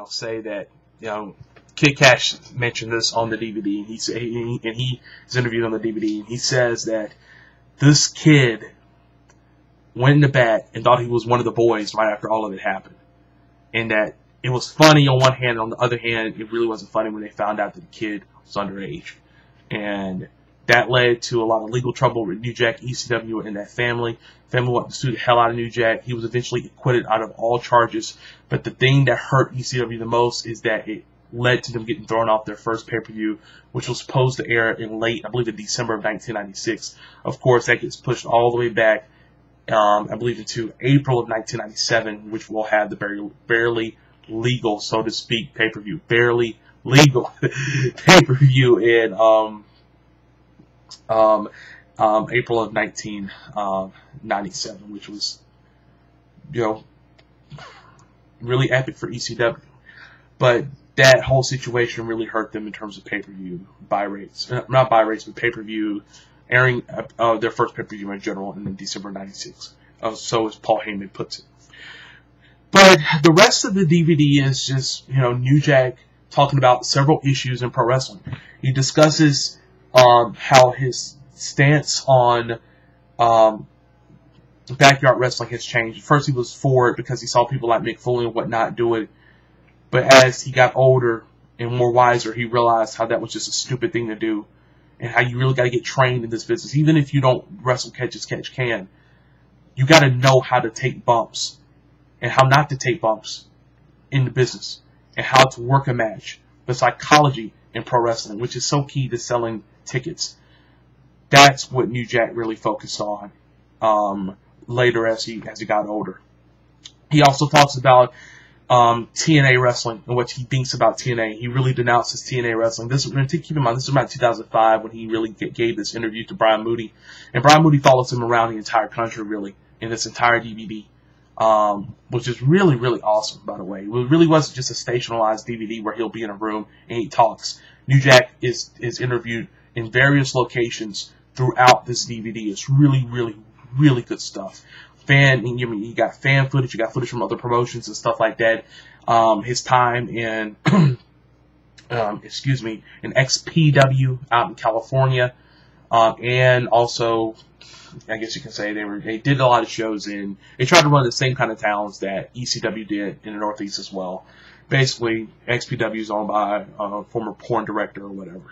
say that, Kid Cash mentioned this on the DVD, and he's interviewed on the DVD, and he says that this kid went into bat and thought he was one of the boys right after all of it happened, and that it was funny on one hand, and on the other hand, it really wasn't funny when they found out that the kid was underage, and that led to a lot of legal trouble with New Jack, ECW, and that family. Family wanted to sue the hell out of New Jack. He was eventually acquitted out of all charges. But the thing that hurt ECW the most is that it led to them getting thrown off their first pay-per-view, which was supposed to air in late, I believe, in December of 1996. Of course, that gets pushed all the way back, I believe, into April of 1997, which will have the barely legal, so to speak, pay-per-view. Barely legal pay-per-view in April of 1997, which was, really epic for ECW. But that whole situation really hurt them in terms of pay-per-view buy rates. Not buy rates, but pay-per-view, airing their first pay-per-view in general in December 96. So as Paul Heyman puts it. But the rest of the DVD is just, New Jack talking about several issues in pro wrestling. He discusses how his stance on backyard wrestling has changed. First, he was for it because he saw people like Mick Foley and whatnot do it. But as he got older and more wiser, he realized how that was just a stupid thing to do, and how you really got to get trained in this business. Even if you don't wrestle catch as catch can, you got to know how to take bumps and how not to take bumps in the business, and how to work a match. The psychology in pro wrestling, which is so key to selling tickets. That's what New Jack really focused on later as he got older. He also talks about TNA wrestling and what he thinks about TNA. He really denounces TNA wrestling. Keep in mind, this is about 2005 when he really gave this interview to Brian Moody. And Brian Moody follows him around the entire country, really, in this entire DVD. Which is really, really awesome, by the way. It really wasn't just a stationalized DVD where he'll be in a room and he talks. New Jack is interviewed in various locations throughout this DVD. It's really, really, really good stuff. You got fan footage, you got footage from other promotions and stuff like that. His time in, in XPW out in California, and also, I guess you can say they did a lot of shows they tried to run the same kind of towns that ECW did in the Northeast as well. Basically, XPW is owned by a former porn director or whatever.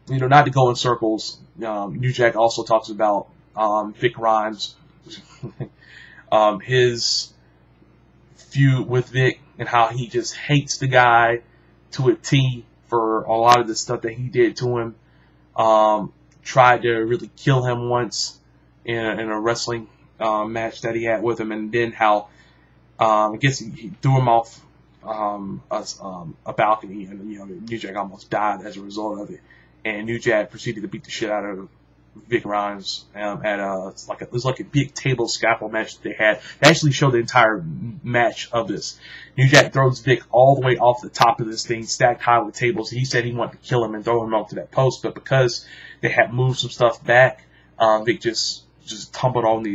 Not to go in circles, New Jack also talks about Vic Rhymes, his feud with Vic, and how he just hates the guy to a T for a lot of the stuff that he did to him. Tried to really kill him once in a wrestling match that he had with him, and then how I guess he threw him off a balcony, and New Jack almost died as a result of it. And New Jack proceeded to beat the shit out of Vic Rhymes at it was like a big table scaffold match that they had. They actually showed the entire match of this. New Jack throws Vic all the way off the top of this thing, stacked high with tables. He said he wanted to kill him and throw him onto that post, but because they had moved some stuff back, Vic just tumbled on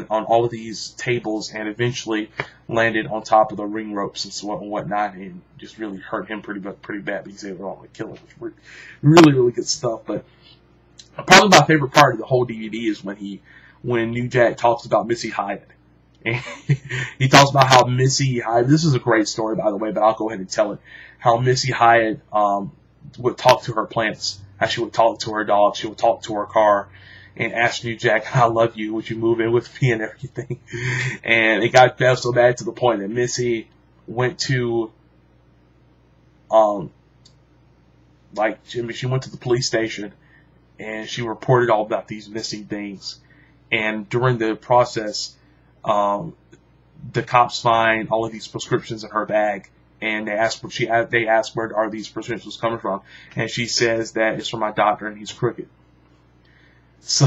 all of these tables and eventually landed on top of the ring ropes and whatnot, and just really hurt him pretty bad because they were all like killing him. Really, really good stuff. But probably my favorite part of the whole DVD is when New Jack talks about Missy Hyatt. And he talks about how Missy Hyatt, this is a great story, by the way, but I'll go ahead and tell it, how Missy Hyatt would talk to her plants, how she would talk to her dog, she would talk to her car, and ask New Jack, I love you, would you move in with me and everything. And it got so bad to the point that Missy went to, she went to the police station, and she reported all about these missing things. And during the process, the cops find all of these prescriptions in her bag, and they ask where are these prescriptions coming from, and she says that it's from my doctor and he's crooked. So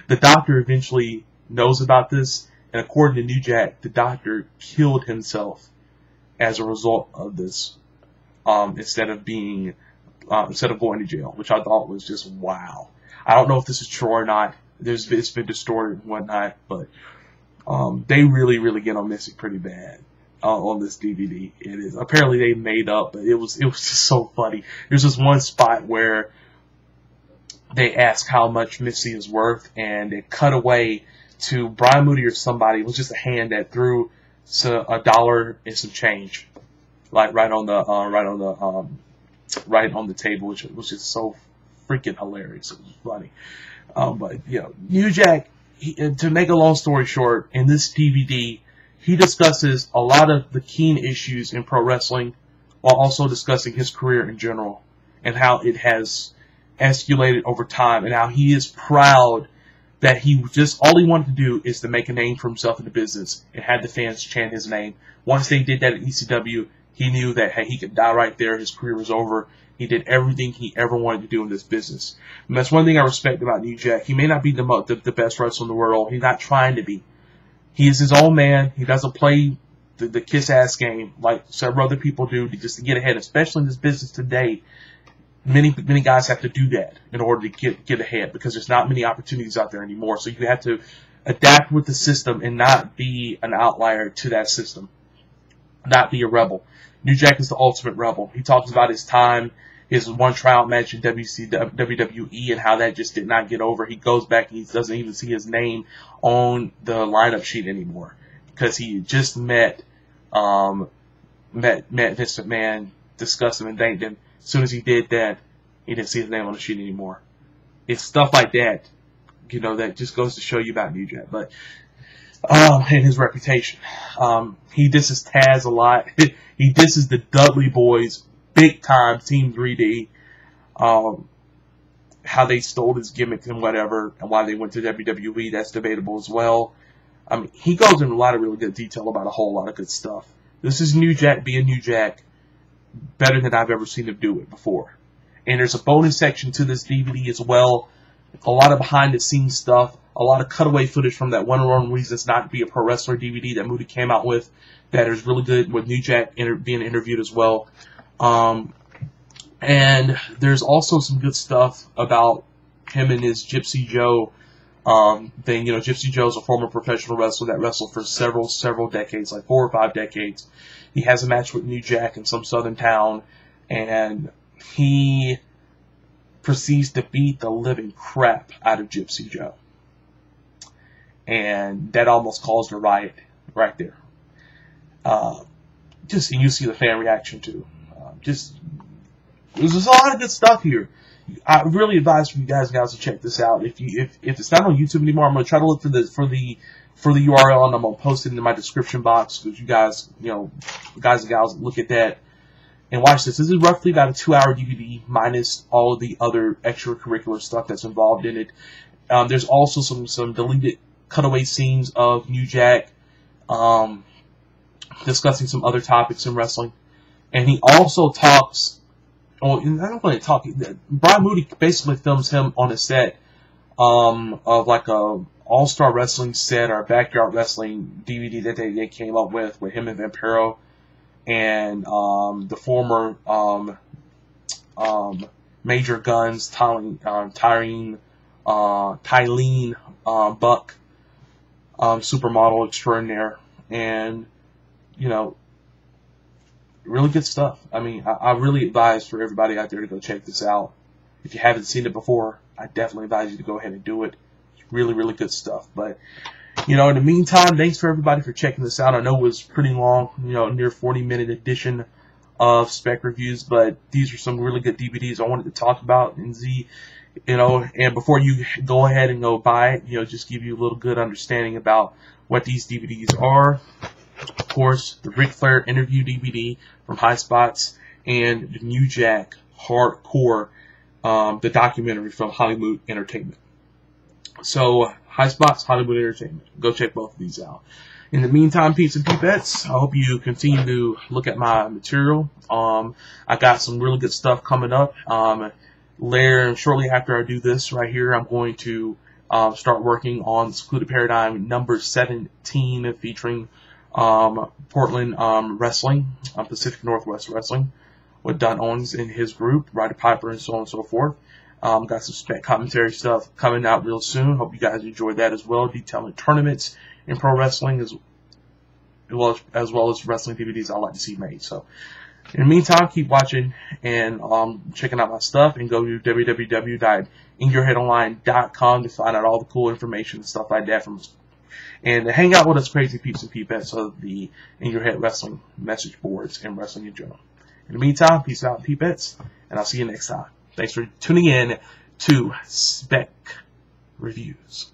the doctor eventually knows about this, and according to New Jack, the doctor killed himself as a result of this, instead of going to jail, which I thought was just wow. I don't know if this is true or not. It's been distorted and whatnot, but They really get on Missy pretty bad on this DVD. It is apparently they made up, but it was just so funny. There's this one spot where they ask how much Missy is worth, and they cut away to Brian Moody or somebody. It was just a hand that threw $1 and some change, like right on the table, which was just so freaking hilarious. It was funny. But New Jack. To make a long story short, in this DVD, he discusses a lot of the keen issues in pro wrestling, while also discussing his career in general and how it has escalated over time, and how he is proud that all he wanted to do is to make a name for himself in the business and had the fans chant his name. Once they did that at ECW, he knew that he could die right there. His career was over. He did everything he ever wanted to do in this business. And that's one thing I respect about New Jack. He may not be the best wrestler in the world. He's not trying to be. He is his own man. He doesn't play the kiss-ass game like several other people do just to get ahead, especially in this business today. Many guys have to do that in order to get ahead because there's not many opportunities out there anymore. So you have to adapt with the system and not be an outlier to that system. Not be a rebel. New Jack is the ultimate rebel. He talks about his time, his one tryout match in WWE, and how that just did not get over. He goes back and he doesn't even see his name on the lineup sheet anymore because he just met Vince McMahon, discussed him and thanked him. As soon as he did that, he didn't see his name on the sheet anymore. It's stuff like that, that just goes to show you about New Jack. But and his reputation. He disses Taz a lot. He disses the Dudley Boys big time, Team 3D. How they stole his gimmick and whatever, and why they went to WWE, that's debatable as well. I mean, he goes into a lot of really good detail about a whole lot of good stuff. This is New Jack being New Jack better than I've ever seen him do it before. And there's a bonus section to this DVD as well. A lot of behind-the-scenes stuff. A lot of cutaway footage from that 101 Reasons Not to Be a Pro Wrestler DVD that Moody came out with that is really good, with New Jack being interviewed as well. And there's also some good stuff about him and his Gypsy Joe thing. Gypsy Joe's a former professional wrestler that wrestled for several decades, like 4 or 5 decades. He has a match with New Jack in some southern town, and he proceeds to beat the living crap out of Gypsy Joe. And that almost caused a riot right there. And you see the fan reaction too. There's a lot of good stuff here. I really advise for you guys to check this out. If it's not on YouTube anymore, I'm gonna try to look for the URL, and I'm gonna post it in my description box so you guys, guys and gals, look at that and watch this. This is roughly about a 2-hour DVD minus all of the other extracurricular stuff that's involved in it. There's also some deleted cutaway scenes of New Jack discussing some other topics in wrestling, and he also talks. Well, I don't want to talk. Brian Moody basically films him on a set of like a all-star wrestling set or a backyard wrestling DVD that they came up with him and Vampiro and the former Major Guns, Tylene Buck, supermodel extraordinaire, and really good stuff. I mean, I really advise for everybody out there to go check this out. If you haven't seen it before, I definitely advise you to go ahead and do it. It's really good stuff. But, in the meantime, thanks for everybody for checking this out. I know it was pretty long, near 40-minute edition of Spec Reviews, but these are some really good DVDs I wanted to talk about and see, and before you go ahead and go buy it, just give you a little good understanding about what these DVDs are. Of course, the Ric Flair interview DVD from High Spots, and the New Jack Hardcore, the documentary from Hollywood Entertainment. So, High Spots, Hollywood Entertainment. Go check both of these out. In the meantime, peeps and peepettes, I hope you continue to look at my material. I got some really good stuff coming up. Later, shortly after I do this right here, I'm going to start working on Secluded Paradigm number 17, featuring Portland Wrestling, Pacific Northwest Wrestling, with Don Owens and his group, Ryder Piper, and so on and so forth. Got some spec commentary stuff coming out real soon. Hope you guys enjoyed that as well, detailing tournaments in pro wrestling as well as wrestling DVDs I'd like to see made. So in the meantime, keep watching and checking out my stuff, and go to www.inyourheadonline.com to find out all the cool information and stuff like that and to hang out with us crazy peeps and peepettes of the In Your Head Wrestling message boards and wrestling in general. In the meantime, peace out, peepettes, and I'll see you next time. Thanks for tuning in to Spec Reviews.